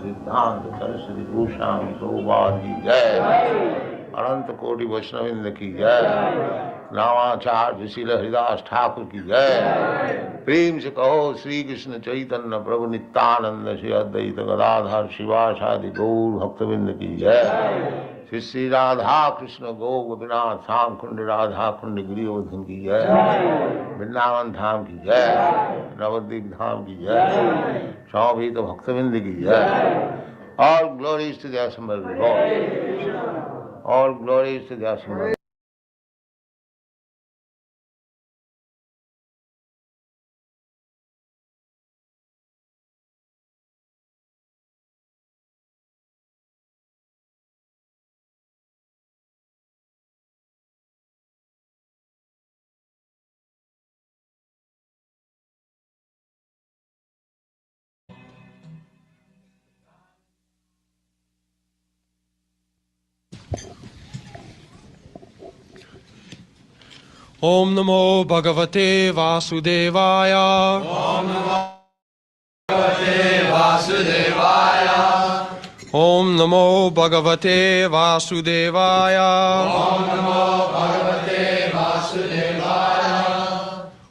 सिद्धांत सरस्वती भूषण प्रभुपाद की जय, अनंत कोटि वैष्णविंद की जय, नामाचार्य शील हरिदास ठाकुर की जय। प्रेम से कहो श्री कृष्ण चैतन्य प्रभु नित्यानंद श्री अद्वैत गदाधर शिवासादि गौर भक्तविंद की जय। श्री श्री राधा कृष्ण गो गोपीनाथ श्याम कुंड राधा कुंड गिरिवर्धन की जय, वृंदावन धाम की जय, नवद्वीप धाम की जय, समवेत भक्तविंद की जय। All glories to the assembled Lord. All glories to the assembled. Om Namo Bhagavate Vasudevaya. Om Namo Bhagavate Vasudevaya. Om Namo Bhagavate Vasudevaya. Om Namo Bhagavate Vasudevaya.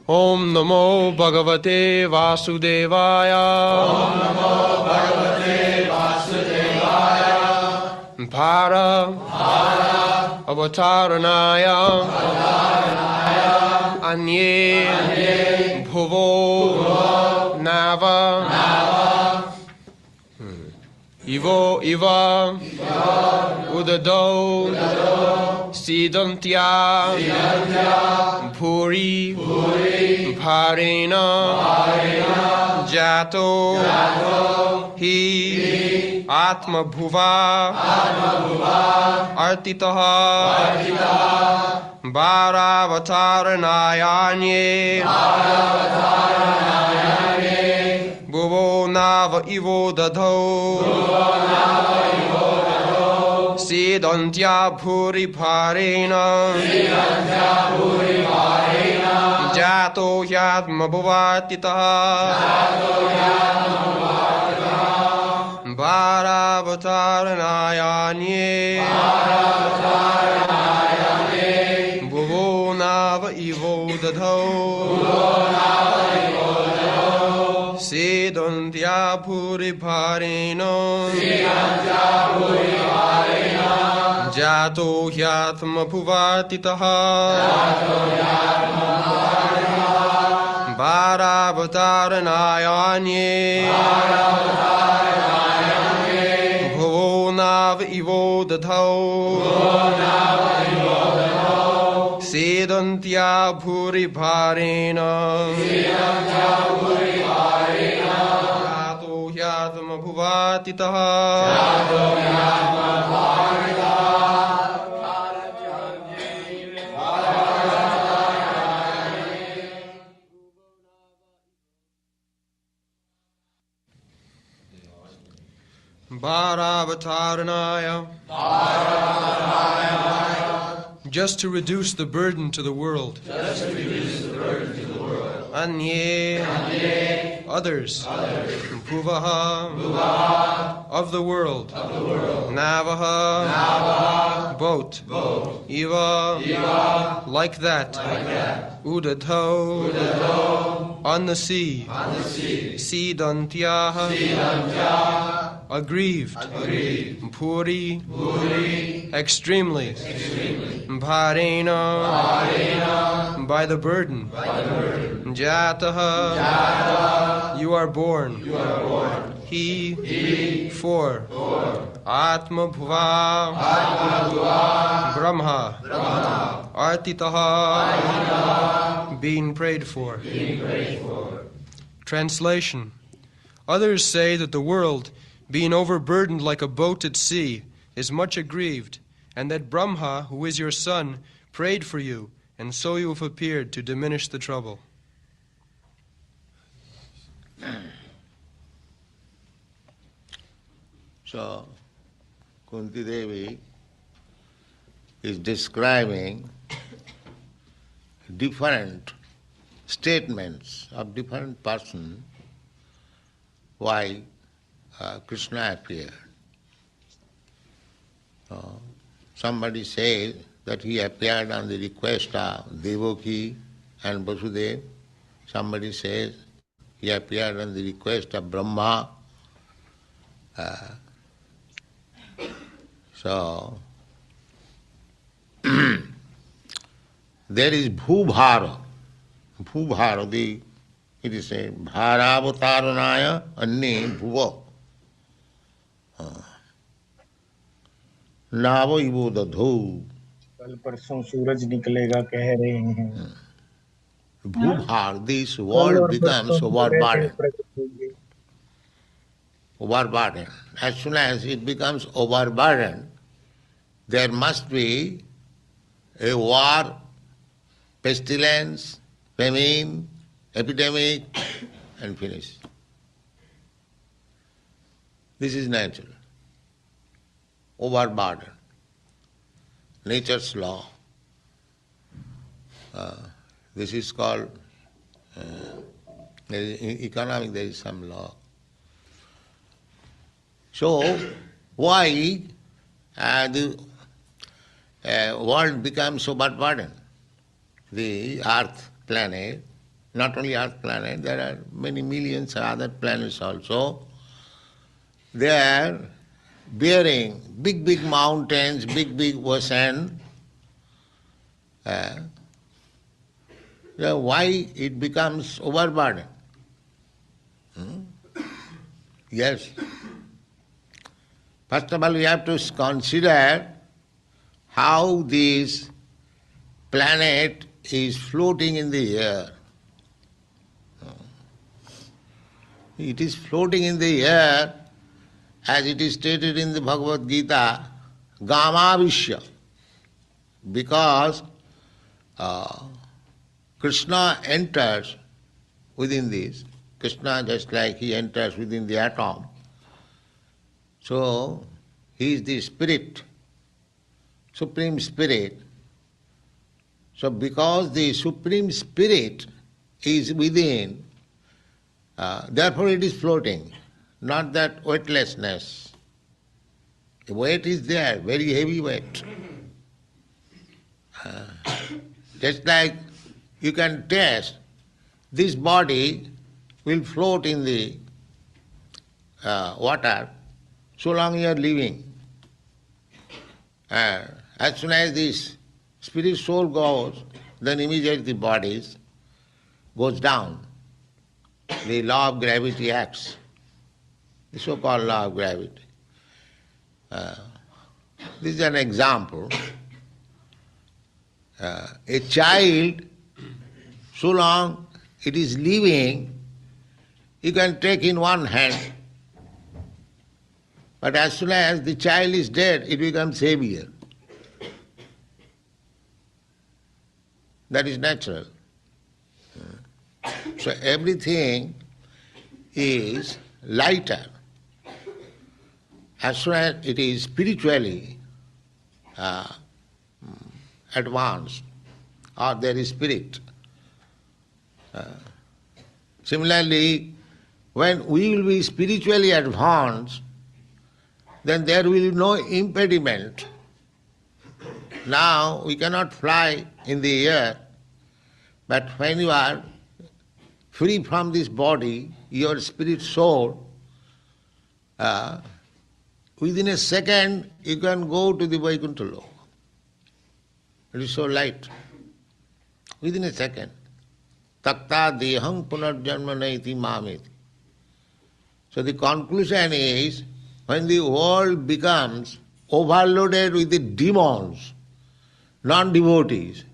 Om Namo Bhagavate Vasudevaya. Om Namo Bhagavate Vasudevaya. Para Avataranaya Anye Bhuvo Nava Ivo Iva Udado Sidantya Puri Bharena Jato Hi Atma Bhuva Artitaha Bharavataranayaanye Bhuvo Nava Ivo Dadho Sidantya Bhuri Bharena Jato Yatma Bhuvartitaha Bharavataranayaanye Bhuvo Nava Ivo Dadho Sidantya Bhuri Bharena Jato Yatma Bhuvartitaha Bharavataranayaanye Bhuvo Nava Ivo Dadho Sidantya Bhuri Bharena Jato Yatma Bhuvartitaha Bharavataranaaya. Just to reduce the burden to the world. Anye, others, Bhuvaha, of the world, Navaha, boat, Eva, like that, Udadho, on the sea, Sidantyaha, aggrieved, Puri, extremely, Bharena, by the burden, Jataha, you are born, he, for, Atma Bhuva, Brahma, Artitaha, being prayed for. Translation. Others say that the world, being overburdened like a boat at sea, is much aggrieved, and that Brahma, who is your son, prayed for you, and so you have appeared to diminish the trouble. So, Kunti Devi is describing different statements of different persons why Krishna appeared. Somebody says that he appeared on the request of Devaki and Vasudeva. Somebody says he appeared on the request of Brahma. So, there is Bhubhara. Bhubhara, it is said, Bharavatarunaya Anne Bhuva. Nava Ivo Dadho. कल परसों सूरज निकलेगा कह रहे हैं Bhubhar, this कल world और becomes परसों overburdened. प्रकट होंगे Overburdened. As soon as it becomes overburdened, there must be a war, pestilence, famine, epidemic, and finish. This is natural. Overburdened. Nature's law. This is called, in economic there is some law. So, why the world becomes overburdened? The earth planet, not only earth planet, there are many millions of other planets also. They are bearing big, big mountains, big, big ocean. Why it becomes overburdened? Yes. First of all, we have to consider how this planet is floating in the air. It is floating in the air, as it is stated in the Bhagavad Gita, Gamavishya, because Krishna enters within this. Krishna, just like he enters within the atom. So, he is the spirit, Supreme Spirit. So, because the Supreme Spirit is within, therefore it is floating, not that weightlessness. The weight is there, very heavy weight. Just like you can test, this body will float in the water so long you are living. As soon as this spirit soul goes, then immediately the body goes down. The law of gravity acts, the so-called law of gravity. This is an example. A child, so long it is living, you can take in one hand. But as soon as the child is dead, it becomes heavier. That is natural. So everything is lighter. As soon as it is spiritually advanced, or there is spirit, Similarly, when we will be spiritually advanced, then there will be no impediment. Now we cannot fly in the air, but when you are free from this body, your spirit soul, within a second you can go to the Vaikuntha Loka. It is so light. Within a second. Takta dehang punarjanma naiti mameti. So the conclusion is, when the world becomes overloaded with the demons, non-devotees,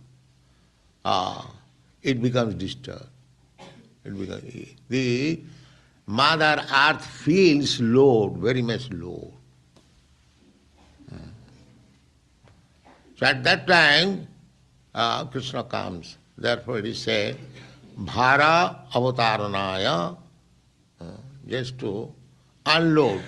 it becomes disturbed. The Mother Earth feels load, very much load. So at that time, Krishna comes. Therefore it is said, Bhara avataranaya, just to unload.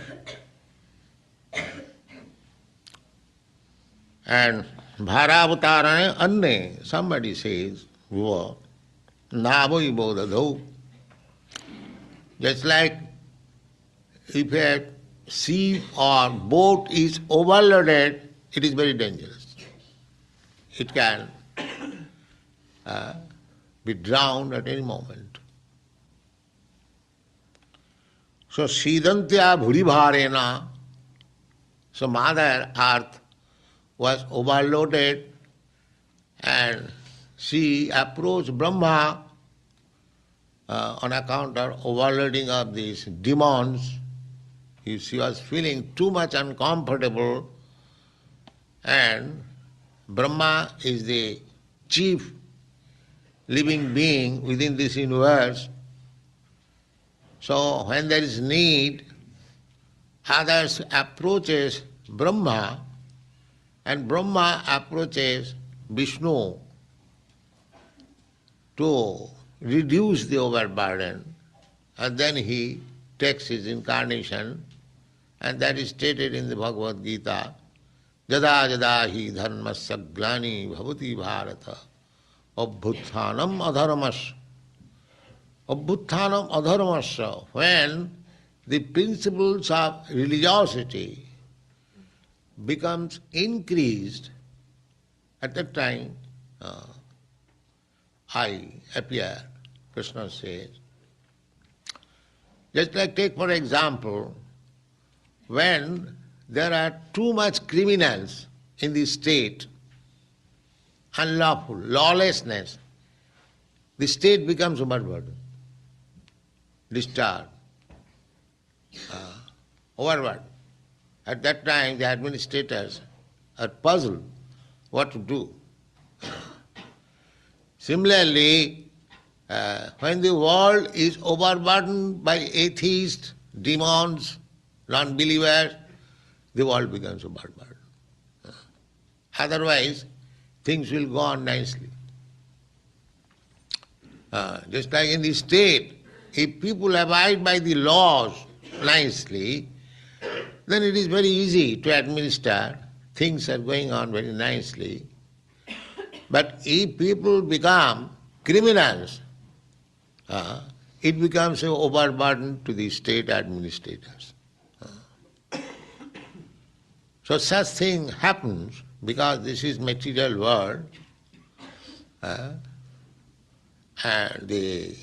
And Bhara avatarane anne, somebody says, navai bodhadho. Just like if a sea or boat is overloaded, it is very dangerous. It can be drowned at any moment. So Sidantya Bhuribharena, so Mother Earth was overloaded and she approached Brahma on account of overloading of these demons. She was feeling too much uncomfortable, and Brahma is the chief living being within this universe. So when there is need, others approaches Brahma and Brahma approaches Vishnu to reduce the overburden, and then he takes his incarnation, and that is stated in the Bhagavad Gita, Jada jada hi dharmasya glani bhavati bharata abhuthanam adharmasya. Abhuthanam adharmasya, when the principles of religiosity becomes increased, at that time I appear, Krishna says. Just like take for example, when there are too much criminals in the state, unlawful, lawlessness, the state becomes overburdened, disturbed, overburdened. At that time the administrators are puzzled what to do. Similarly, when the world is overburdened by atheists, demons, non-believers, the world becomes overburdened. Otherwise, things will go on nicely. Just like in the state, if people abide by the laws nicely, then it is very easy to administer. Things are going on very nicely. But if people become criminals, it becomes an overburden to the state administrators. So such thing happens because this is material world, and the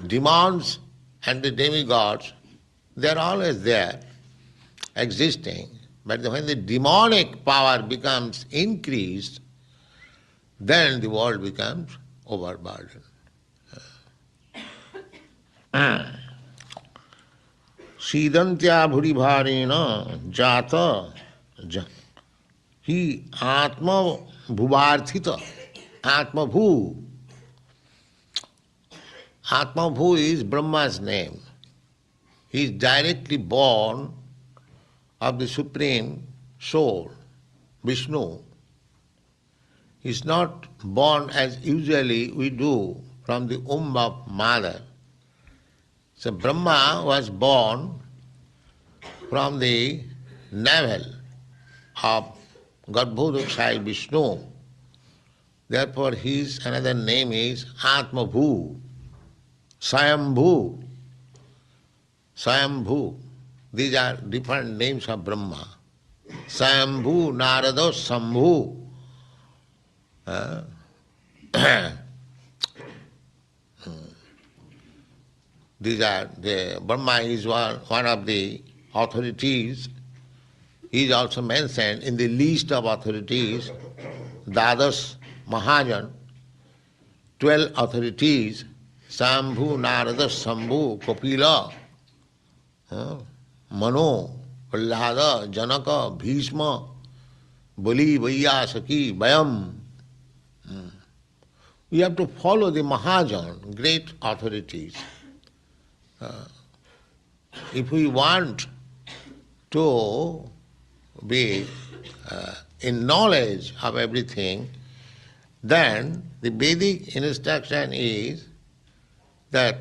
demons and the demigods, they are always there, existing. But when the demonic power becomes increased, then the world becomes overburdened. Sidantya bhuribharena jata hi atma bhuvarthita. Atma bhu. Atma bhu is Brahma's name. He is directly born of the Supreme Soul, Vishnu. He is not born as usually we do from the womb of mother. So Brahma was born from the navel of Garbhodakshai Vishnu. Therefore his another name is Atma Bhu. Swayambhu, Swayambhu. These are different names of Brahma. Swayambhu, Narada, Sambhu. These are the Brahma is one of the authorities. He is also mentioned in the list of authorities. Dadas Mahajan, 12 authorities. Sambhu, Narada, Sambhu, Kapila, Mano, Prahlada, Janaka, Bhishma, Bali, Vaiyasaki, Bayam. We have to follow the Mahajan, great authorities. If we want to be in knowledge of everything, then the Vedic instruction is that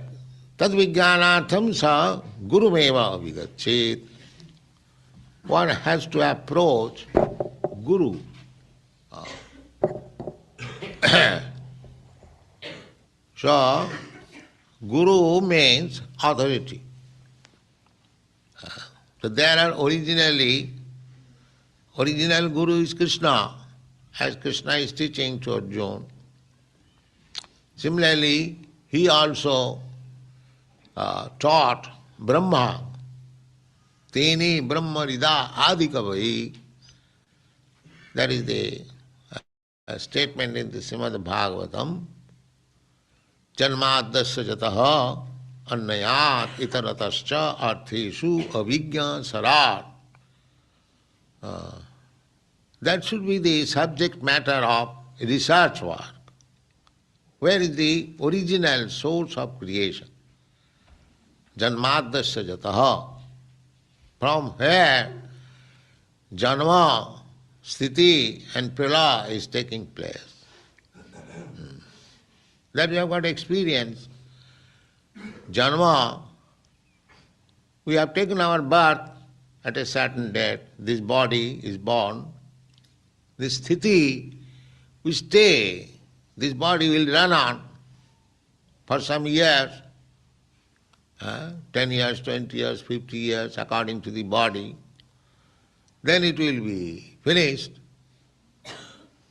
tad vijnanatham sa gurumeva vigachet. One has to approach Guru. So, Guru means authority. So there are original Guru is Krishna, as Krishna is teaching to Arjuna. Similarly, he also taught Brahma. Teni Brahma Rida Adikavai. That is the statement in the Srimad Bhagavatam. Janmadasya jataha annayat itaratascha artheshu avijñā sarat. That should be the subject matter of research work. Where is the original source of creation? Janmadasya jataha. From where Janma, Sthiti and Pralaya is taking place. That we have got experience. Janma, we have taken our birth at a certain date. This body is born. This sthiti, we stay. This body will run on for some years, 10 years, 20 years, 50 years, according to the body. Then it will be finished.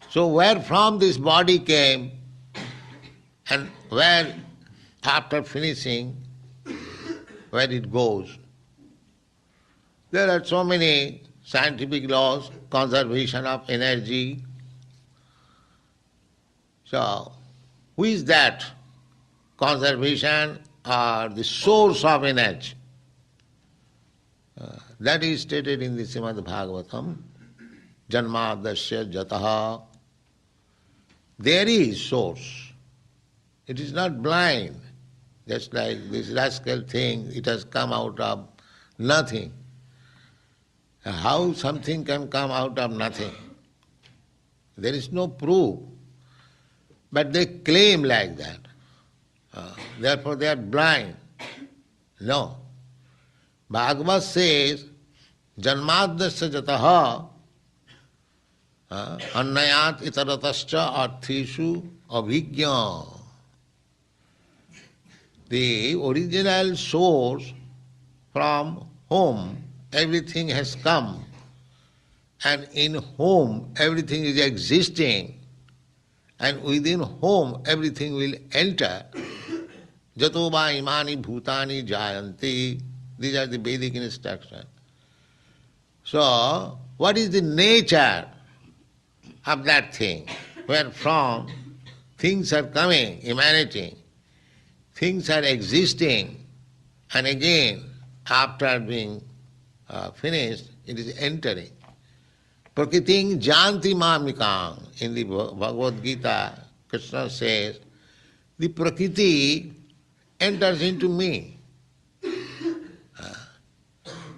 So where from this body came, and where, after finishing, where it goes. There are so many scientific laws, conservation of energy. So, who is that conservation or the source of energy? That is stated in the Srimad Bhagavatam. Janmadasya jataha. There is source. It is not blind, just like this rascal thing, it has come out of nothing. How something can come out of nothing? There is no proof. But they claim like that. Therefore they are blind. No. Bhagavat says, Janmadasya jataha annayat itaratascha artheshu avijñā. The original source from whom everything has come and in whom everything is existing and within whom everything will enter. Jato va imani bhutani jayanti. These are the Vedic instructions. So, what is the nature of that thing? Where from things are coming, emanating. Things are existing, and again, after being finished, it is entering. Prakriting janti mamikam. In the Bhagavad Gita, Krishna says, the Prakriti enters into me.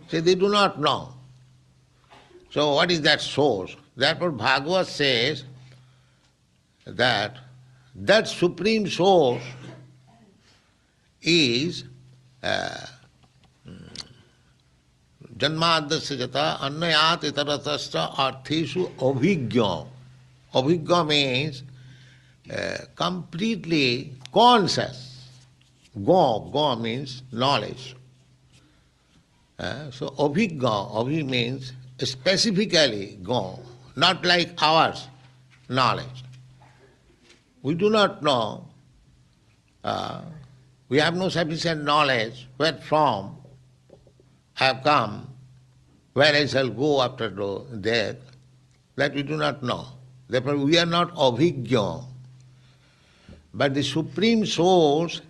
So they do not know. So what is that source? Therefore Bhagavat says that supreme source is Janmadasya jata annayat itaratascha artheshu avijñā. Avijñā means completely conscious. Go means knowledge. So abhi means specifically go, not like ours, knowledge. We do not know, we have no sufficient knowledge where from I have come, where I shall go after death, that we do not know. Therefore we are not abhigya. But the Supreme Source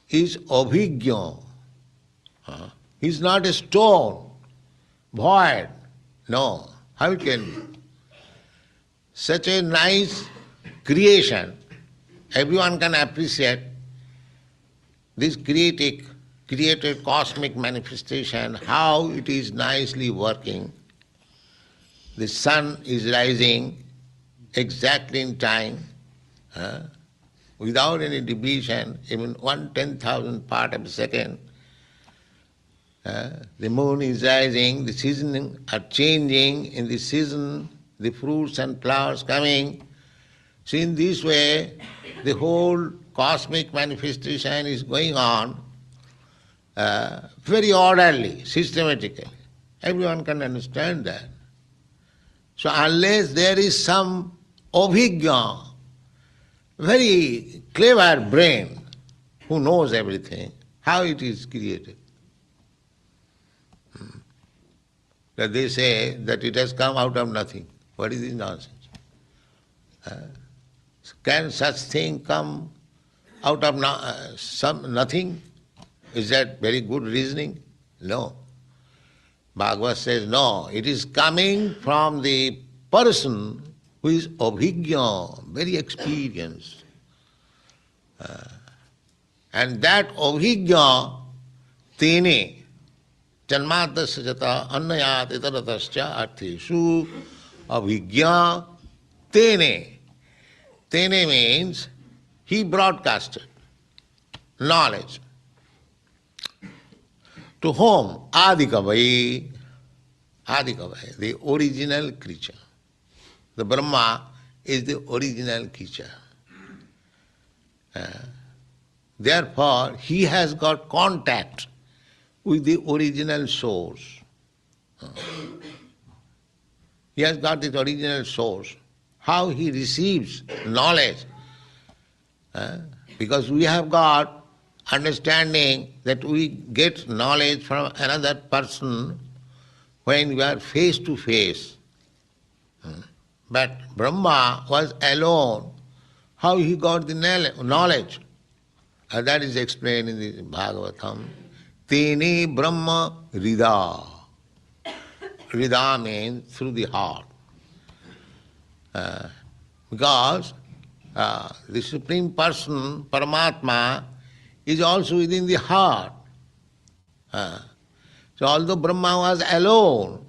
is abhigya. He is not a stone, void. No. How it can be? Such a nice creation, everyone can appreciate this created cosmic manifestation, how it is nicely working. The sun is rising exactly in time, without any deviation, even 1/10,000th part of a second. The moon is rising, the seasons are changing, in the season the fruits and flowers coming. So in this way, the whole cosmic manifestation is going on very orderly, systematically. Everyone can understand that. So unless there is some abhigya, very clever brain who knows everything, how it is created. That they say that it has come out of nothing. What is this nonsense? Can such thing come out of nothing? Is that very good reasoning? No. Bhagavat says, no, it is coming from the person who is abhigya, very experienced. And that abhigya, tene, janmadasya jata annayat itaratascha artheshu abhigya tene. Tene means he broadcasted knowledge. To whom? Adikavai, the original creature. The Brahma is the original creature. Therefore, he has got contact with the original source. He has got this original source. How he receives knowledge? Because we have got understanding that we get knowledge from another person when we are face to face. But Brahma was alone. How he got the knowledge? That is explained in the Bhagavatam. Tene Brahma Rida. Rida means through the heart. Because the Supreme Person, Paramatma, is also within the heart. So although Brahma was alone,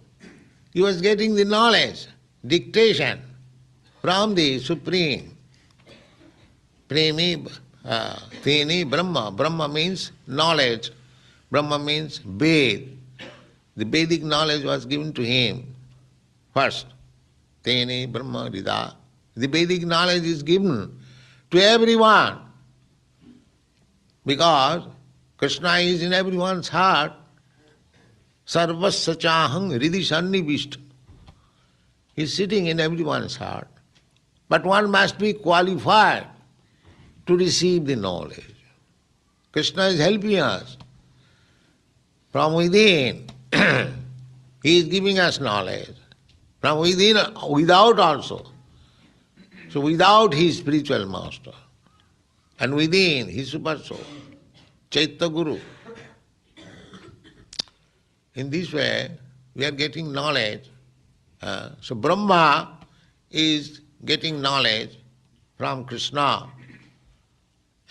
he was getting the knowledge, dictation from the Supreme. Premi, Teni Brahma. Brahma means knowledge. Brahma means Ved. The Vedic knowledge was given to him first. Tene Brahma Rida. The Vedic knowledge is given to everyone because Krishna is in everyone's heart. Sarvasya chahang hridi sannivishta. He is sitting in everyone's heart. But one must be qualified to receive the knowledge. Krishna is helping us from within. He is giving us knowledge. From within, without also. So without his spiritual master. And within his super soul. Chaitya Guru. In this way, we are getting knowledge. So Brahma is getting knowledge from Krishna.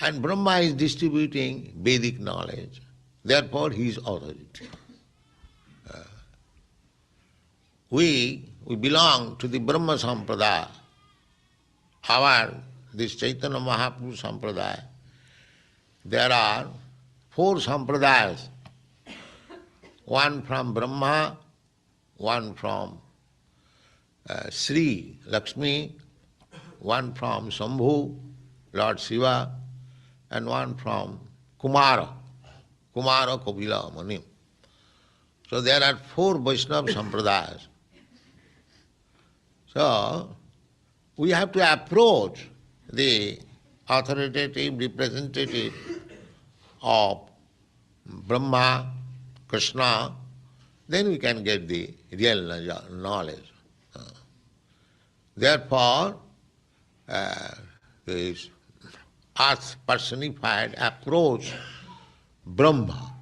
And Brahma is distributing Vedic knowledge. Therefore, he is authority. We belong to the Brahma Sampradaya. This Chaitanya Mahaprabhu Sampradaya. There are 4 Sampradayas. One from Brahma, one from Sri Lakshmi, one from Shambhu, Lord Shiva, and one from Kumara, Kovila, Manim. So there are 4 Vaishnava Sampradayas. So we have to approach the authoritative representative of Brahma, Krishna, then we can get the real knowledge. Therefore, this earth personified approach Brahma,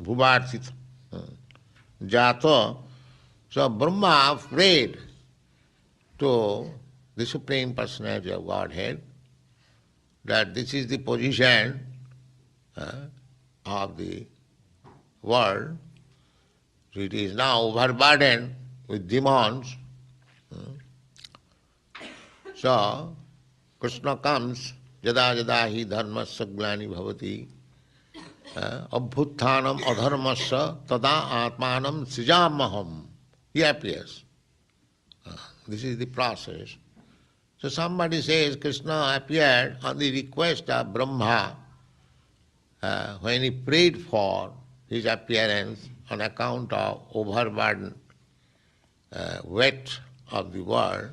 Bhuvarthita, Jato. So Brahma prayed to the Supreme Personality of Godhead that this is the position of the world. So it is now overburdened with demons. So Krishna comes, Jada Jada hi dharmasya glani bhavati, abhuttanam adharmasya tada atmanam srijamaham. He appears. This is the process. So somebody says Krishna appeared on the request of Brahma when he prayed for his appearance on account of overburdened weight of the world.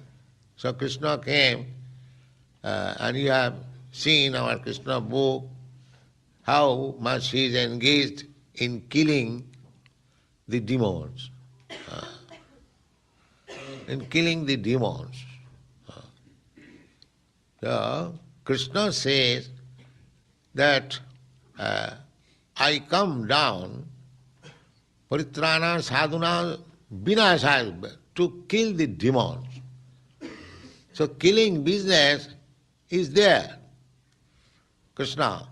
So Krishna came, and you have seen our Krishna book, how much he is engaged in killing the demons. In killing the demons. So Krishna says that I come down, paritrana sadhuna vinasaya, to kill the demons. So killing business is there. Krishna,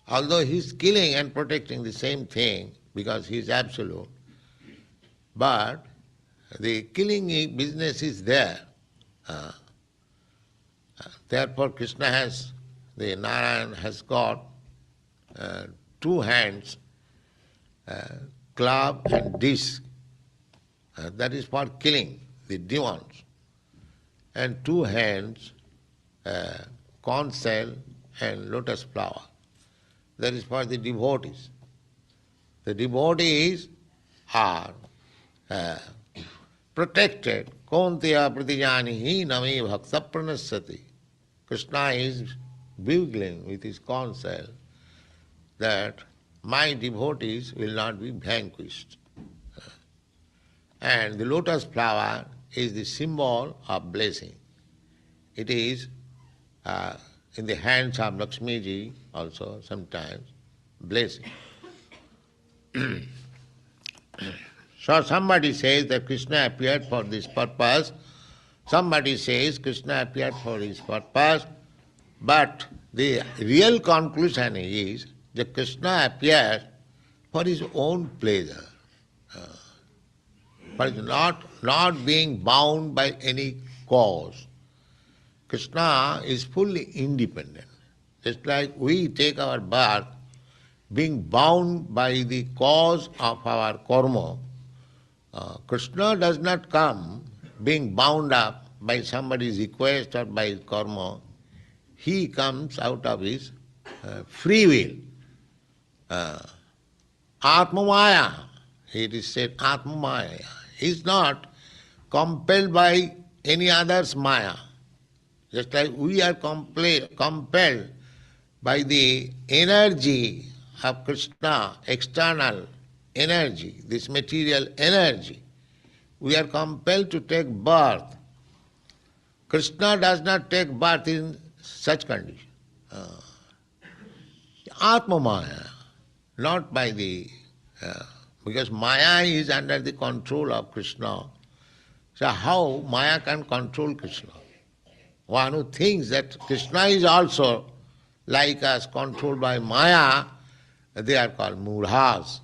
although he is killing and protecting the same thing because he is absolute, but the killing business is there. Therefore Krishna has, the Narayan has got 2 hands, club and disc. That is for killing the demons. And 2 hands, conch shell and lotus flower. That is for the devotees. The devotees are protected. Konteya pratijanihi nami bhakta pranasati. Krishna is bugling with his conch shell that my devotees will not be vanquished. And the lotus flower is the symbol of blessing. It is in the hands of Lakshmi ji also sometimes blessing. So somebody says that Krishna appeared for this purpose, somebody says Krishna appeared for his purpose, but the real conclusion is that Krishna appeared for his own pleasure, for not being bound by any cause. Krishna is fully independent. Just like we take our birth being bound by the cause of our karma, Krishna does not come being bound up by somebody's request or by his karma. He comes out of his free will. Atma Maya, it is said Atma Maya. He is not compelled by any other's Maya. Just like we are compelled by the energy of Krishna, external energy, this material energy. We are compelled to take birth. Krishna does not take birth in such condition. Atma Maya, not by the... because Maya is under the control of Krishna. So how Maya can control Krishna? One who thinks that Krishna is also like us, controlled by Maya, they are called murhas.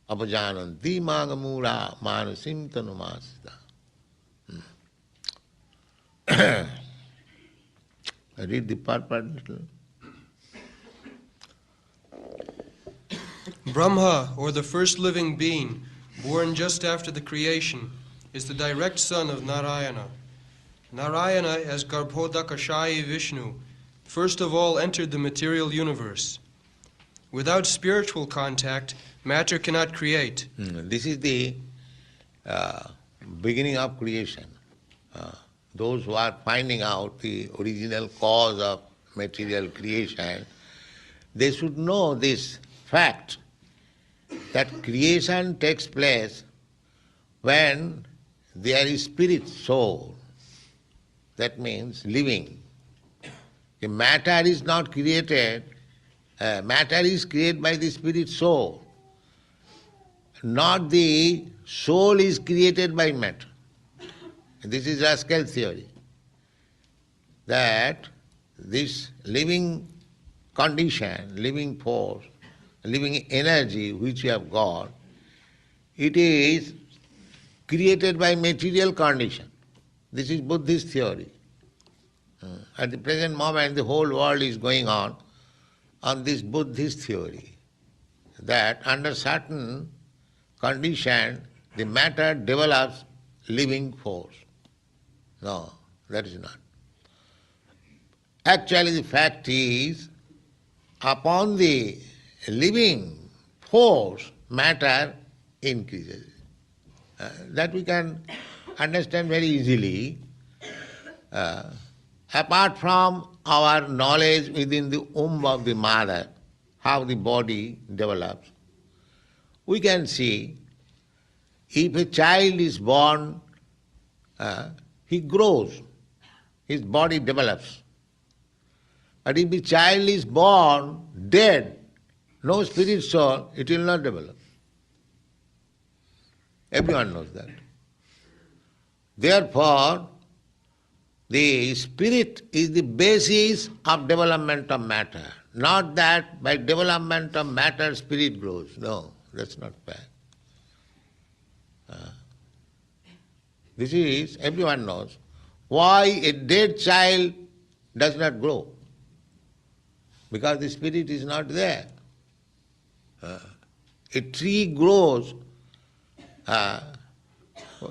Apajananti maga mura manasim tanumasita. Read the part little. Brahma, or the first living being, born just after the creation, is the direct son of Narayana. Narayana, as Garbhodakashayi Vishnu, first of all entered the material universe. Without spiritual contact, matter cannot create. This is the beginning of creation. Those who are finding out the original cause of material creation, they should know this fact that creation takes place when there is spirit soul. That means living. The matter is not created, matter is created by the spirit soul. Not the soul is created by matter. This is Rascal theory. That this living condition, living force, living energy which we have got, it is created by material condition. This is Buddhist theory. At the present moment, the whole world is going on this Buddhist theory, that under certain condition, the matter develops living force. No, that is not. Actually, the fact is, upon the living force, matter increases. That we can understand very easily. Apart from our knowledge within the womb of the mother, how the body develops, we can see if a child is born, he grows, his body develops. But if the child is born dead, no spirit soul, it will not develop. Everyone knows that. Therefore, the spirit is the basis of development of matter. Not that by development of matter spirit grows. No, that's not fair. This is, everyone knows, why a dead child does not grow. Because the spirit is not there. A tree grows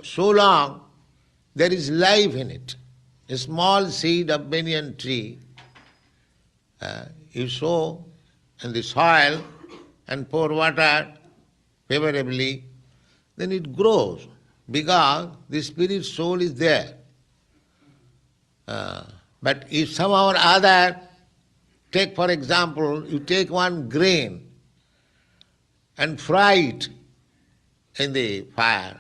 so long there is life in it. A small seed of banyan tree, you sow in the soil and pour water favorably, then it grows because the spirit soul is there. But if somehow or other, take for example, you take one grain and fry it in the fire,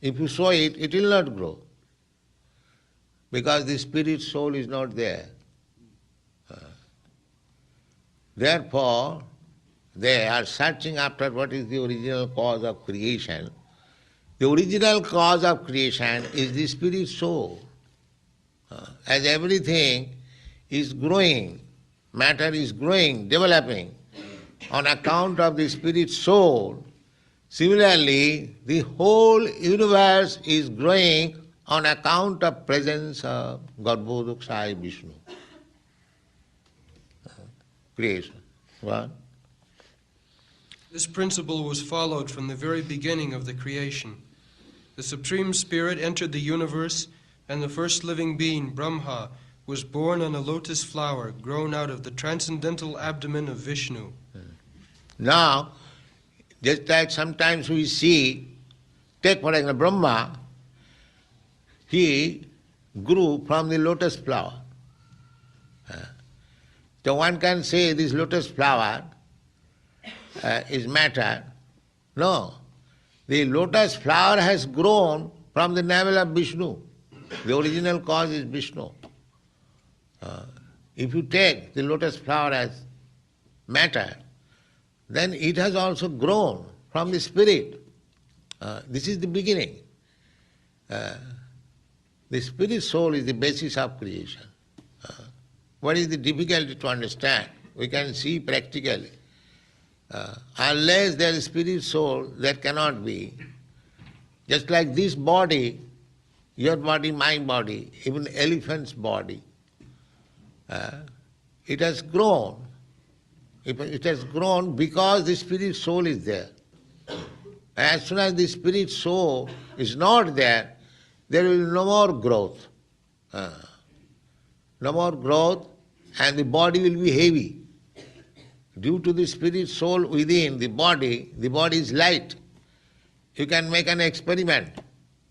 if you sow it, it will not grow. Because the spirit soul is not there. Therefore, they are searching after what is the original cause of creation. The original cause of creation is the spirit soul. As everything is growing, matter is growing, developing, on account of the spirit soul, similarly, the whole universe is growing on account of presence of Garbhodakshaya Vishnu. Creation. What? This principle was followed from the very beginning of the creation. The Supreme Spirit entered the universe, and the first living being, Brahma, was born on a lotus flower grown out of the transcendental abdomen of Vishnu. Now, just like sometimes we see, take for example Brahma, he grew from the lotus flower. So one can say this lotus flower is matter. No, the lotus flower has grown from the navel of Vishnu. The original cause is Vishnu. If you take the lotus flower as matter, then it has also grown from the spirit. This is the beginning. The spirit soul is the basis of creation. What is the difficulty to understand? We can see practically. Unless there is spirit soul, there cannot be. Just like this body, your body, my body, even elephant's body, it has grown. It has grown because the spirit soul is there. As soon as the spirit soul is not there, there will be no more growth. No more growth, and the body will be heavy. Due to the spirit soul within the body is light. You can make an experiment.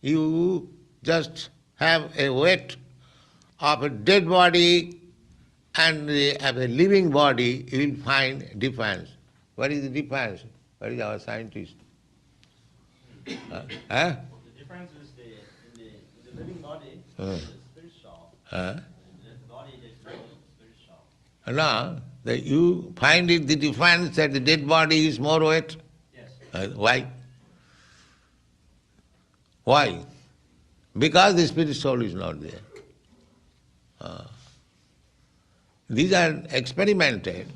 You just have a weight of a dead body and of a living body, you will find difference. What is the difference? What is our scientist? Huh? The difference is in the living body, the spirit soul. The body is the spirit soul. No, you find it the difference that the dead body is more weight? Yes. Why? Why? Because the spirit soul is not there. These are experimented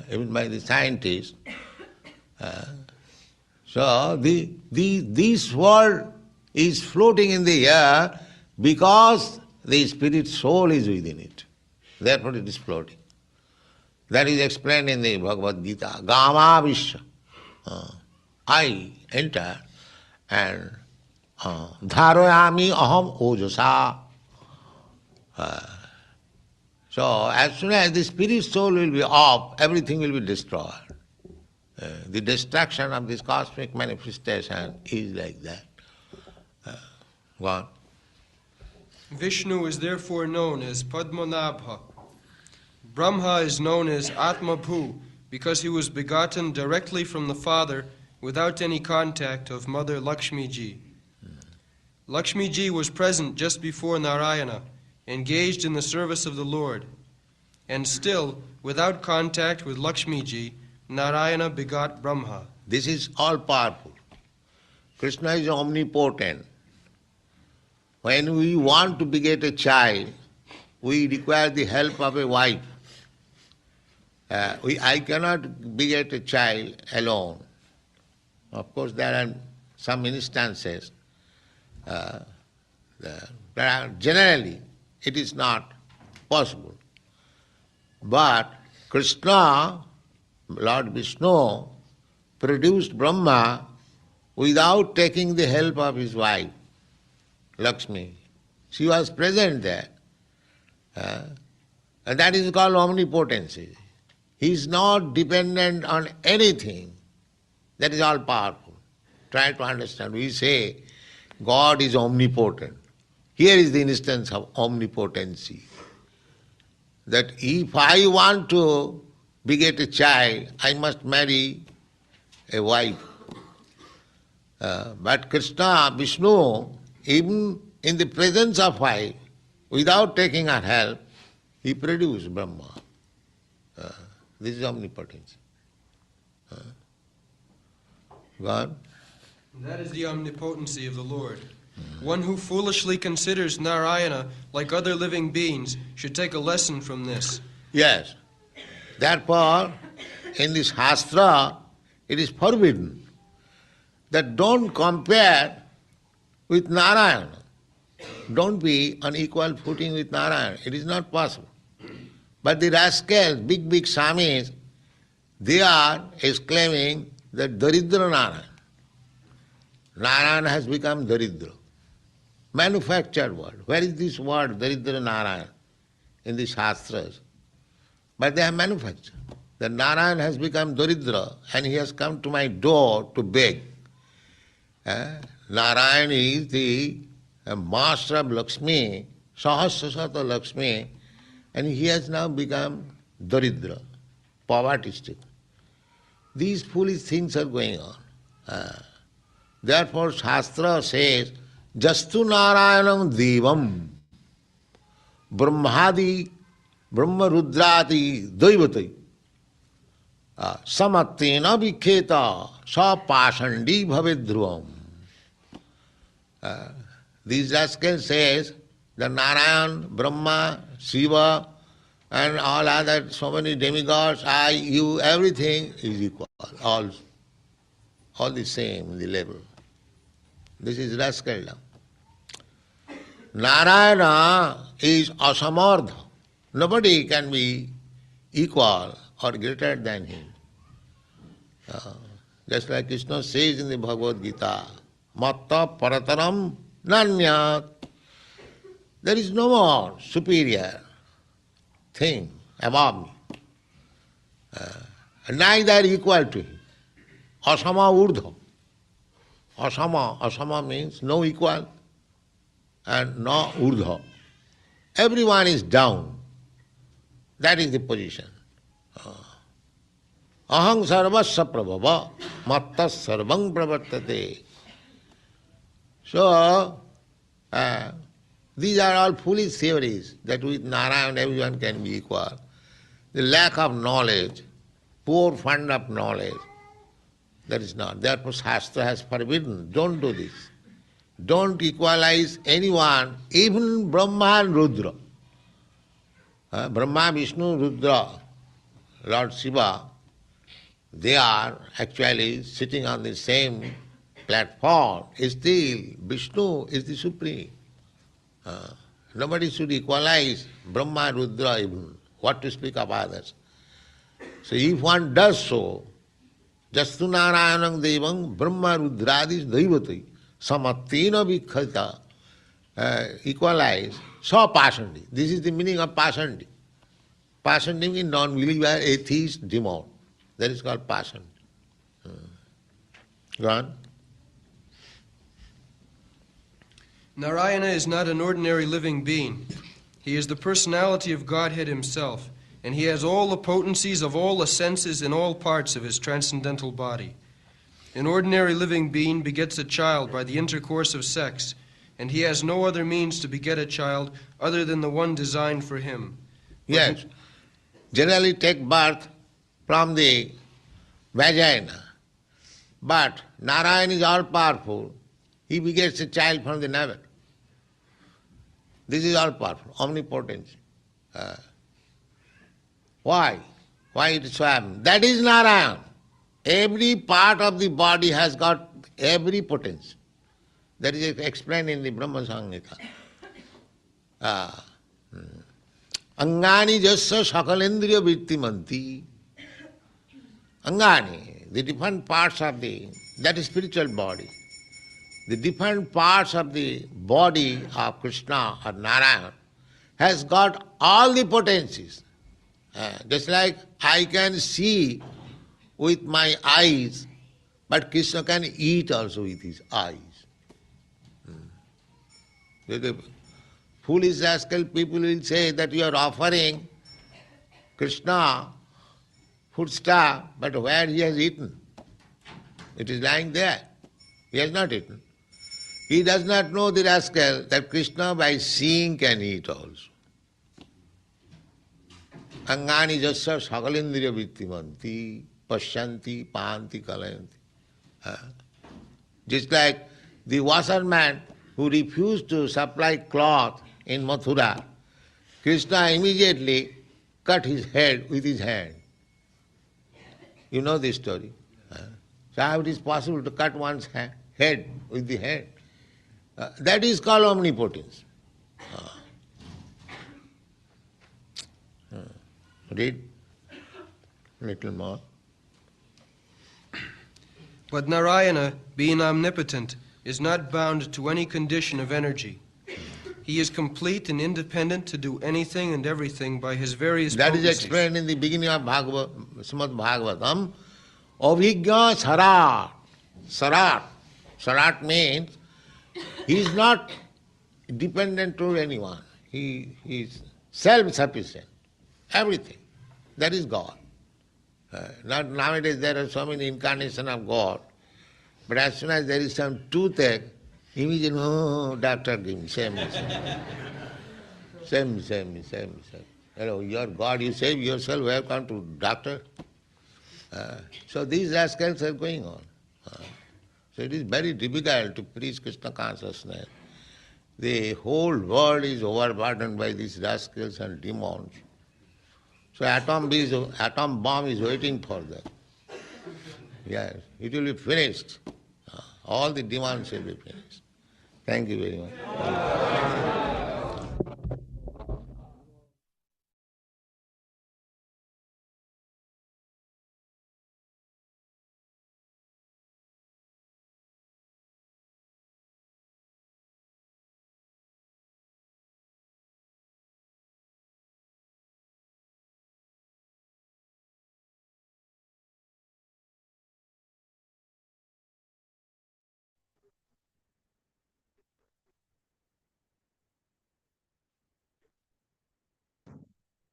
even by the scientists. So this world is floating in the air because the spirit soul is within it. Therefore it is floating. That is explained in the Bhagavad Gita. Gama Vishya. I enter and dharayami aham ojasa. So as soon as the spirit soul will be off, everything will be destroyed. The destruction of this cosmic manifestation is like that. Go on. Vishnu is therefore known as Padmanabha. Brahma is known as Atmabhu because he was begotten directly from the Father without any contact of Mother Lakshmi Ji. Lakshmi Ji was present just before Narayana, engaged in the service of the Lord, and still, without contact with Lakshmi Ji, Narayana begot Brahma. This is all powerful. Krishna is omnipotent. When we want to beget a child, we require the help of a wife. I cannot beget a child alone. Of course, there are some instances. Generally, it is not possible. But Krishna, Lord Vishnu, produced Brahma without taking the help of his wife, Lakshmi. She was present there. And that is called omnipotency. He is not dependent on anything. That is all powerful. Try to understand. We say God is omnipotent. Here is the instance of omnipotency. That if I want to beget a child, I must marry a wife. But Krishna, Vishnu, even in the presence of wife, without taking her help, he produced Brahma. This is omnipotence. God? That is the omnipotency of the Lord. One who foolishly considers Narayana like other living beings should take a lesson from this. Yes. Therefore, in this Shastra, it is forbidden that don't compare with Narayana. Don't be on equal footing with Narayana. It is not possible. But the rascals, big Swamis, they are exclaiming that Daridra Narayana. Narayana has become Daridra. Manufactured word. Where is this word, Daridra Narayana, in the Shastras? But they have manufactured. That Narayana has become Daridra and he has come to my door to beg. Narayana is the master of Lakshmi, Sahasrasata Lakshmi, and he has now become Daridra, poverty-stricken. These foolish things are going on. Therefore Shastra says, Jastu Narayanam Devam Brahmadi Brahma Rudrati Daivati Samattena Vikheta Sa Pashandi Bhavedhruvam. These rascals says that Narayan, Brahma, Shiva, and all other so many demigods, I, you, everything is equal, all the same in the level. This is rascaldom. Narayana is asamardha. Nobody can be equal or greater than him. Just like Krishna says in the Bhagavad Gita, Matta parataram nanyat. There is no more superior thing above me. Neither equal to him. Asama urdha. Asama means no equal and no urdha. Everyone is down. That is the position. Aham sarvasya prabhava mattas sarvam pravartate. So, these are all foolish theories that with Narayan everyone can be equal. The lack of knowledge, poor fund of knowledge, that is not. Therefore Shastra has forbidden, don't do this. Don't equalize anyone, even Brahma and Rudra. Brahma, Vishnu, Rudra, Lord Shiva, they are actually sitting on the same platform. Still, Vishnu is the supreme. Nobody should equalize Brahma, Rudra even. What to speak of others? So if one does so, Jastu Narayanam Devam Brahma Rudradis Daivati Samatina Vikhata equalize so pasandi. This is the meaning of pasandi. Pasandi means non-believer, atheist, demon. That is called pasandi. Go on. Narayana is not an ordinary living being. He is the personality of Godhead himself, and he has all the potencies of all the senses in all parts of his transcendental body. An ordinary living being begets a child by the intercourse of sex, and he has no other means to beget a child other than the one designed for him. Yes. Generally take birth from the vagina. But Narayan is all powerful. He begets a child from the navel. This is all powerful, omnipotent. Why? Why it is so happened? That is Narayan. Every part of the body has got every potence. That is explained in the Brahma Samhita. Angani jasya sakalendriya vittimanti. Angani, the different parts of that is spiritual body. The different parts of the body of Krishna or Narayan has got all the potencies. Just like I can see with my eyes, but Krishna can eat also with his eyes. The foolish rascal people will say that you are offering Krishna foodstuff, but where he has eaten? It is lying there. He has not eaten. He does not know, the rascal, that Krishna by seeing can eat also. Angani jasya sakalendriya vittimanti pashyanti paanti kalayanti. Just like the washerman who refused to supply cloth in Mathura, Krishna immediately cut his head with his hand. You know this story. So how it is possible to cut one's head with the hand? That is called omnipotence. Read little more. But Narayana, being omnipotent, is not bound to any condition of energy. He is complete and independent to do anything and everything by his various That potencies. is explained in the beginning of Srimad Bhagavatam. Avijñā sarat. Sarat. Sarat means he is not dependent on anyone. He is self-sufficient. Everything. That is God. Nowadays there are so many incarnations of God. But as soon as there is some toothache, immediately, doctor give me, save me. Save me. Hello, you are God, you save yourself, welcome to doctor. So these rascals are going on. So it is very difficult to preach Krishna consciousness. The whole world is overburdened by these rascals and demons. So atom bomb is waiting for them. Yes, it will be finished. All the demons will be finished. Thank you very much.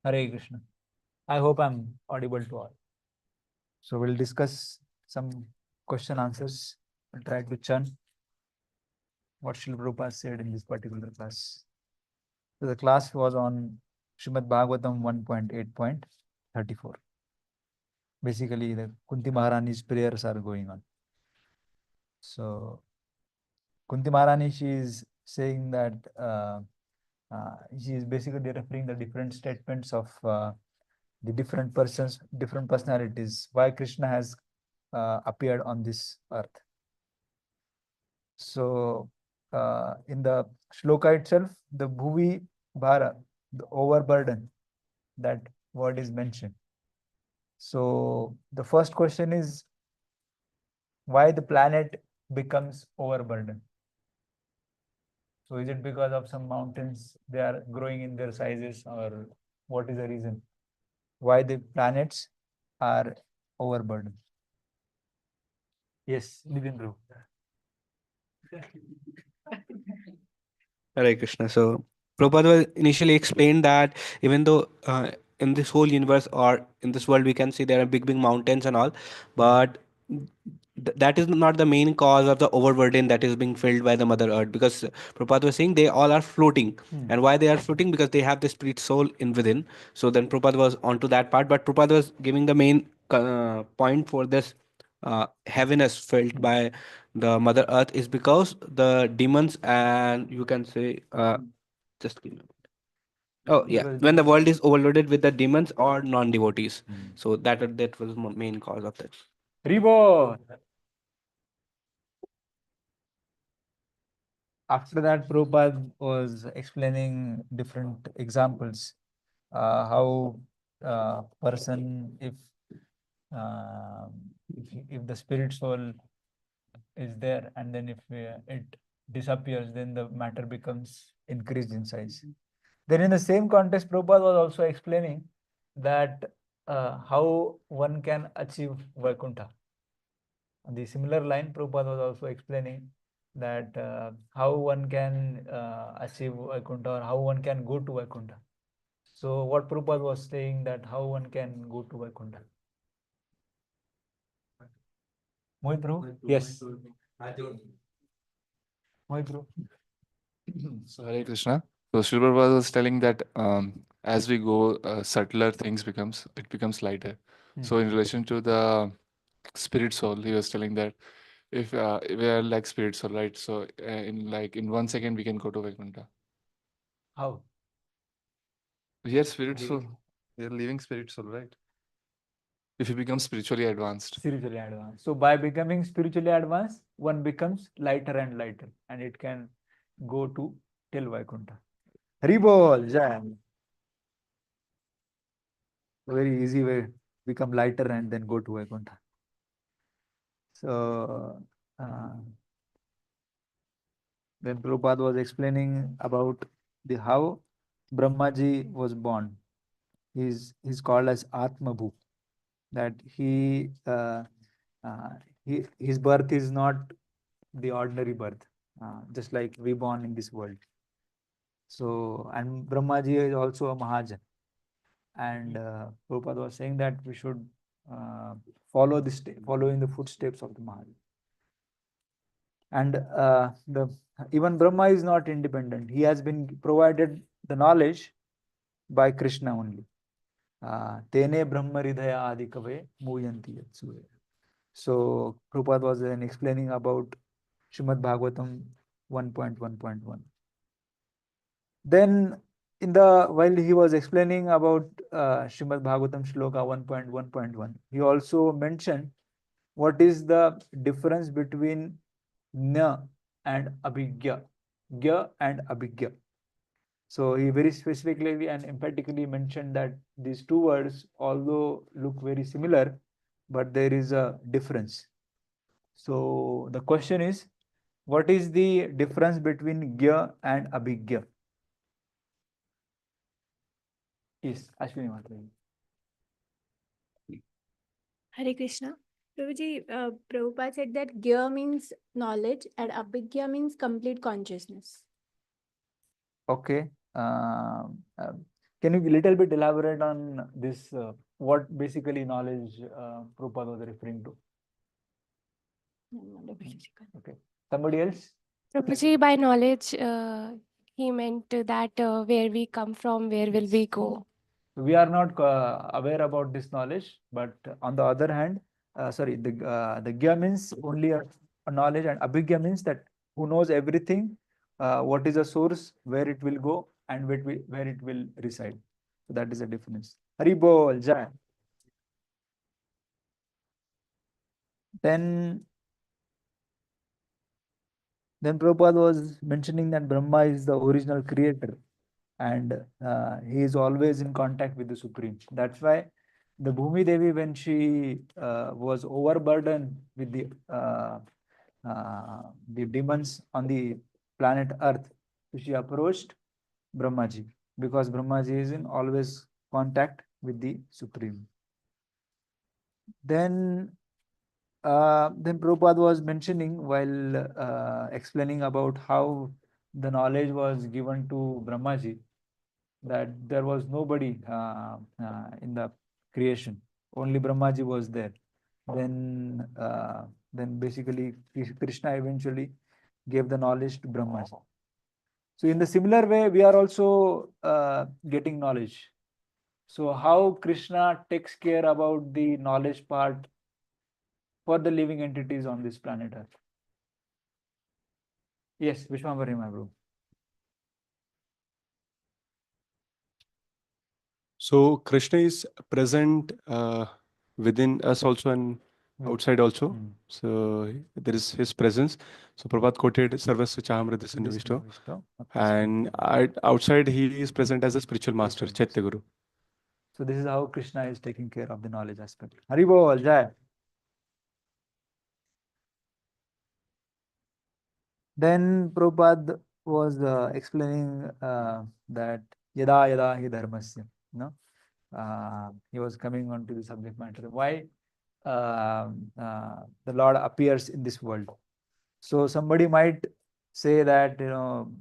Hare Krishna. I hope I'm audible to all. So we'll discuss some question answers. I'll try to churn what Srila Prabhupada said in this particular class. So the class was on Srimad Bhagavatam 1.8.34. Basically, the Kunti Maharani's prayers are going on. So Kunti Maharani, she is saying that she is basically referring the different statements of the different persons, different personalities, why Krishna has appeared on this earth. So in the shloka itself, the bhuvi bhara, the overburden, that word is mentioned. So the first question is why the planet becomes overburdened. So is it because of some mountains, they are growing in their sizes, or what is the reason why the planets are overburdened? Yes, Nidindru. Hare Krishna. So Prabhupada initially explained that even though in this whole universe or in this world we can see there are big mountains and all, but that is not the main cause of the overburden that is being filled by the Mother Earth, because Prabhupada was saying they all are floating. And why they are floating? Because they have the spirit soul in within. So then Prabhupada was onto that part, but Prabhupada was giving the main point for this heaviness felt by the Mother Earth is because the demons, and you can say just give me a minute. Oh yeah, Because when the demons- world is overloaded with the demons or non-devotees. So that was the main cause of that. Ribo. After that, Prabhupada was explaining different examples, how person, if the spirit soul is there, and then if it disappears, then the matter becomes increased in size. Then in the same context, Prabhupada was also explaining that how one can achieve Vaikuntha. On the similar line, Prabhupada was also explaining that how one can achieve Vaikuntha, or how one can go to Vaikuntha. So what Prabhupada was saying, that how one can go to Vaikuntha. Mohit Prabhu? Yes. Mohit Prabhu? So Hare Krishna. So Sri Prabhupada was telling that as we go, subtler things becomes lighter. So in relation to the spirit soul, he was telling that if we are like spirit soul, right? So in 1 second we can go to Vaikuntha. How? We are spirit soul. We are living spirit soul, right? If you become spiritually advanced. Spiritually advanced. So by becoming spiritually advanced, one becomes lighter and lighter, and it can go to till Vaikuntha. Haribol, Jai. Very easy way, become lighter and then go to Vaikuntha. So then Prabhupada was explaining about the how Brahmaji was born. He's called as Atmabhu. That his birth is not the ordinary birth, just like we born in this world. So, and Brahmaji is also a Mahajan. And Prabhupada was saying that we should follow in the footsteps of the Mahajan. And even Brahma is not independent. He has been provided the knowledge by Krishna only. Tene Brahma Ridhaya Adikave Muyanti Yatsue. So Prabhupada was then explaining about Srimad Bhagavatam 1.1.1. Then while he was explaining about Srimad Bhagavatam Shloka 1.1.1, he also mentioned what is the difference between Nya and Abhigya, Gya and Abhigya. So he very specifically and emphatically mentioned that these two words, although look very similar, but there is a difference. So the question is, what is the difference between Gya and Abhigya? Yes, Ashwini Mataji. Hare Krishna. Prabhuji, Prabhupada said that Gya means knowledge and Abhigya means complete consciousness. Okay. Can you little bit elaborate on this? What basically knowledge Prabhupada was referring to? Okay. Somebody else? Prabhuji, by knowledge, he meant that where we come from, where will we go? We are not aware about this knowledge, but on the other hand, the Gya means only a knowledge, and Abhigya means that who knows everything, what is the source, where it will go, and where it will reside. So that is the difference. Hari Bol, Jai. Then Prabhupada was mentioning that Brahma is the original creator, and he is always in contact with the Supreme. That's why the Bhumi Devi, when she was overburdened with the demons on the planet Earth, she approached Brahmaji, because Brahmaji is in always contact with the Supreme. Then Prabhupada was mentioning, while explaining about how the knowledge was given to Brahmaji, that there was nobody in the creation, only Brahmaji was there. Then basically Krishna eventually gave the knowledge to Brahmaji. So in the similar way, we are also getting knowledge. So how Krishna takes care about the knowledge part for the living entities on this planet Earth? Yes, Vishwambari, my bro. So Krishna is present within us also and outside also. So there is his presence. So Prabhupada quoted Sarvasya Chahamrita Sannivishto. And outside he is present as a spiritual master, Chaitya Guru. So this is how Krishna is taking care of the knowledge aspect. Hari Bol, Jai. Then Prabhupada was explaining that yada yada hi dharmasya. He was coming on to the subject matter. Why the Lord appears in this world? So somebody might say that,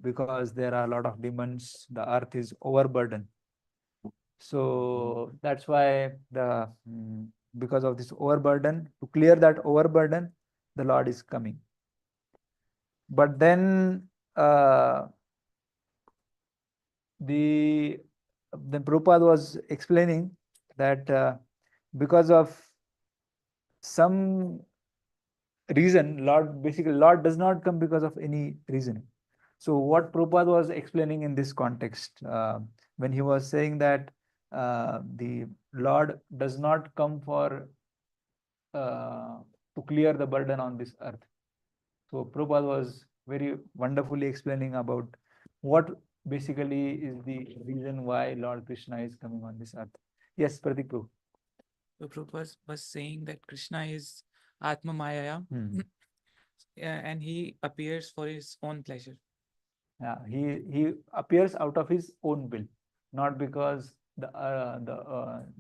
because there are a lot of demons, the earth is overburdened. So that's why because of this overburden, to clear that overburden, the Lord is coming. But then then Prabhupada was explaining that because of some reason, Lord does not come because of any reason. So what Prabhupada was explaining in this context, when he was saying that the Lord does not come to clear the burden on this earth. So Prabhupada was very wonderfully explaining about what basically is the reason why Lord Krishna is coming on this earth. Yes, Pratik Prabhu. So Prabhupada was saying that Krishna is Atma Maya, and he appears for his own pleasure. Yeah, he appears out of his own will, not because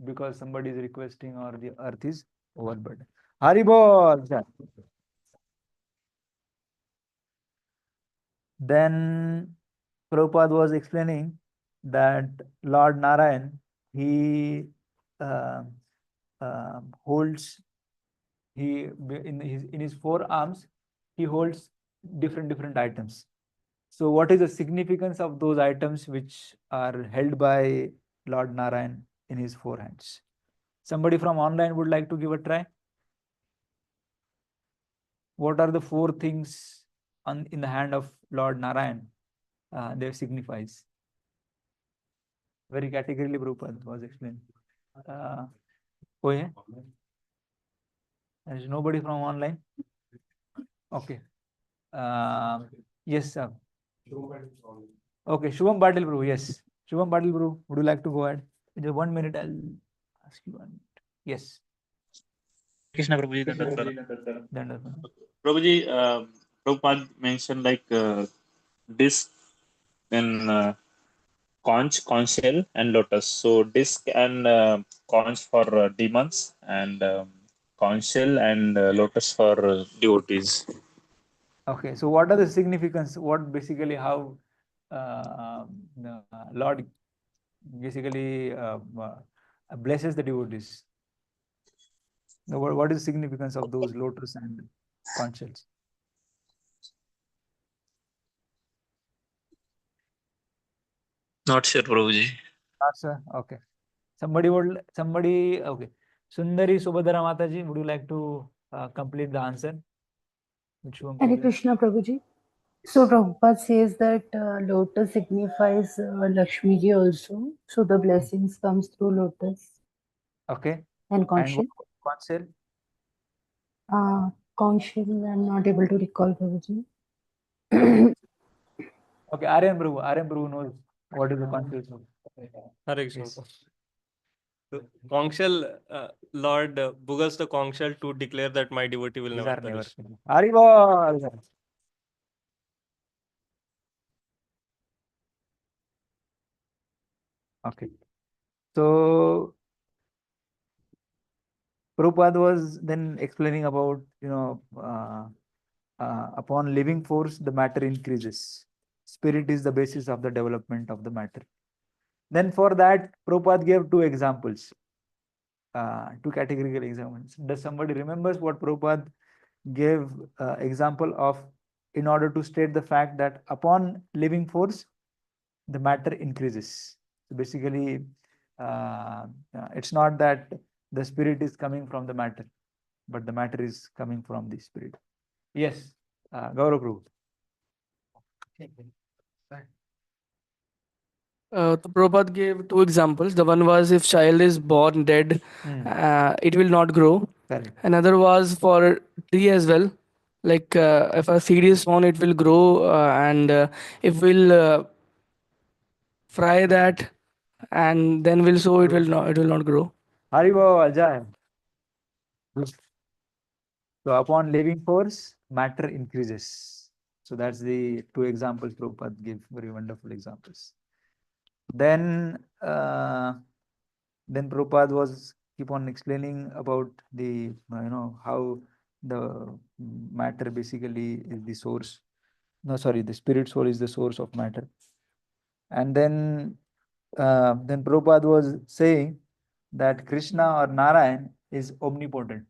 because somebody is requesting or the earth is overburdened. Haribol. Then Prabhupada was explaining that Lord Narayan, he holds, in his forearms, he holds different items. So what is the significance of those items which are held by Lord Narayan in his four hands? Somebody from online would like to give a try? What are the four things in the hand of Lord Narayan they signifies? Very categorically Prabhupada was explained. Oh yeah? There is nobody from online? Okay. Yes, sir. Okay, Shubham Patil Prabhu, yes. Shubham Patil Prabhu, would you like to go ahead? In just 1 minute, I'll ask you 1 minute. Yes. Krishna Prabhuji, Prabhuji, Prabhupada mentioned like disc, then conch shell, and lotus. So disc and conch for demons, and conch shell and lotus for devotees. Okay, so what are the significance? What basically how Lord basically blesses the devotees. Now, what is the significance of those lotus and conch shells? Not sure, Prabhuji. Not sir. Okay. Somebody, okay. Sundari Subhadra Mataji, would you like to complete the answer? Which one? Hare Krishna Prabhuji. So Prabhupada says that lotus signifies Lakshmi ji also. So the blessings comes through lotus. Okay. And conch shell. Conch shell? Conch shell, I'm not able to recall, Prabhuji. Okay, Aryan Prabhu knows what is the conch shell. Hare Krishna. So, conch shell, Lord boogles the conch shell to declare that my devotee will never perish. Haribol. Okay. So Prabhupada was then explaining about, upon living force, the matter increases. Spirit is the basis of the development of the matter. Then for that, Prabhupada gave two examples, two categorical examples. Does somebody remembers what Prabhupada gave example of in order to state the fact that upon living force, the matter increases? So basically, it's not that the spirit is coming from the matter, but the matter is coming from the spirit. Yes, Gaurav Prabhu. Prabhupada gave two examples. The one was if child is born dead, it will not grow. Correct. Another was for tree as well. Like if a seed is sown, it will grow, and if we'll fry that and then we'll sow, it will not grow. Haribol, Jai. So upon living force, matter increases. So that's the two examples Prabhupada gave, very wonderful examples. Then Prabhupada was keep on explaining about the how the matter basically is the source. No, sorry, the spirit soul is the source of matter. And then Prabhupada was saying that Krishna or Narayan is omnipotent.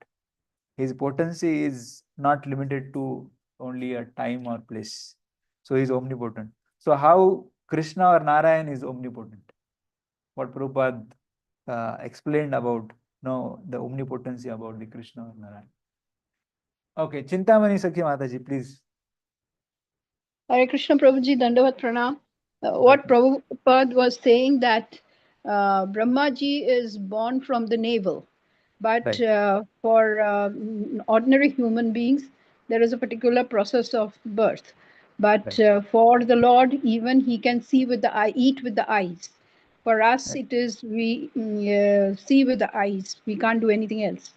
His potency is not limited to only a time or place. So he is omnipotent. So how Krishna or Narayan is omnipotent? What Prabhupada explained about the omnipotency about the Krishna or Narayan. Okay, Chintamani Sakhi Mataji, please. Hare Krishna Prabhuji, Dandavat Pranam. What Prabhupada was saying that Brahmaji is born from the navel, but for ordinary human beings, there is a particular process of birth. But for the Lord, even he can see with the eye, eat with the eyes. For us, it is we see with the eyes. We can't do anything else.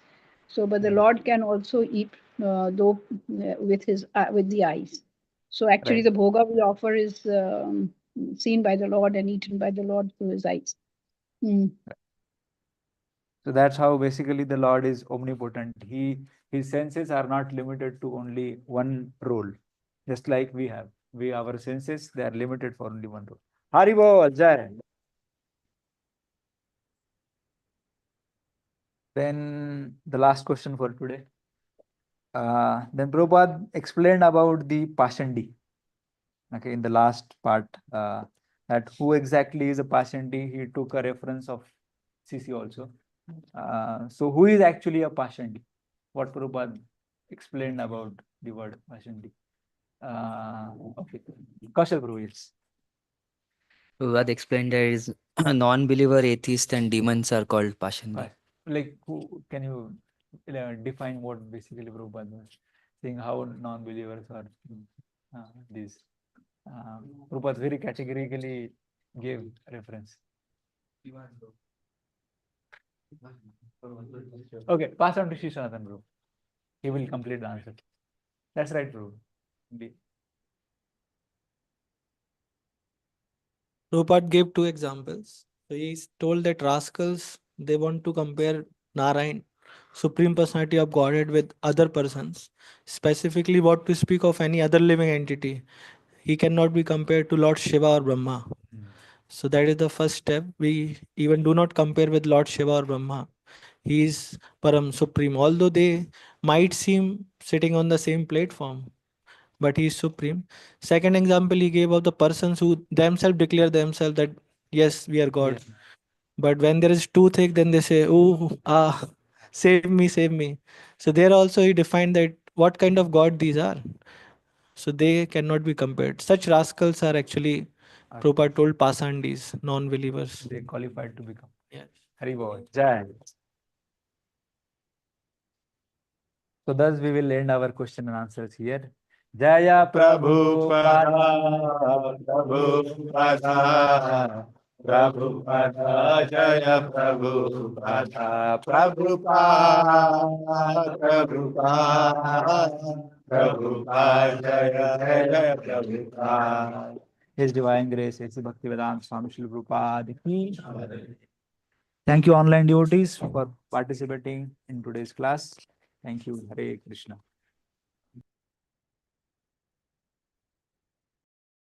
So, but the Lord can also eat though with the eyes. So actually, the bhoga we offer is seen by the Lord and eaten by the Lord through his eyes. So that's how basically the Lord is omnipotent. His senses are not limited to only one role, just like we have. Our senses, they are limited for only one role. Haribol, Jai. Then the last question for today. Then Prabhupada explained about the Pashandi. Okay, in the last part, that who exactly is a Pashandi, he took a reference of CC also. So who is actually a Pashandi? What Prabhupada explained about the word Pashandi? Okay, Kaushal Prabhu, yes. Prabhupada explained there is a non-believer, atheist, and demons are called Pashandi. Like, who can you define what basically Prabhupada was saying? How non-believers are these? Prabhupada very categorically gave reference. Okay, pass on to Shishanathan, bro. He will complete the answer. That's right, bro. Prabhupada gave two examples. So he told that rascals, they want to compare Narayan, Supreme Personality of Godhead, with other persons. Specifically, what to speak of any other living entity. He cannot be compared to Lord Shiva or Brahma. So that is the first step. We even do not compare with Lord Shiva or Brahma. He is Param Supreme, although they might seem sitting on the same platform, but he is supreme. Second example he gave of the persons who themselves declare themselves that yes, we are God. But when there is toothache, then they say, oh, save me, save me. So there also he defined that what kind of God these are. So they cannot be compared. Such rascals are actually, Prabhupada told, pasandis, non-believers. They qualified to become. Yes. Hari Bol. Jai. So thus we will end our question and answers here. Jaya Prabhupada, Prabhupada, Prabhupada, Jaya Prabhupada, Prabhupada, Prabhupada, Prabhupada, Jaya Prabhupada. His Divine Grace, His Bhaktivedant Swami Prabhupada ki. Thank you, online devotees, for participating in today's class. Thank you. Hare Krishna.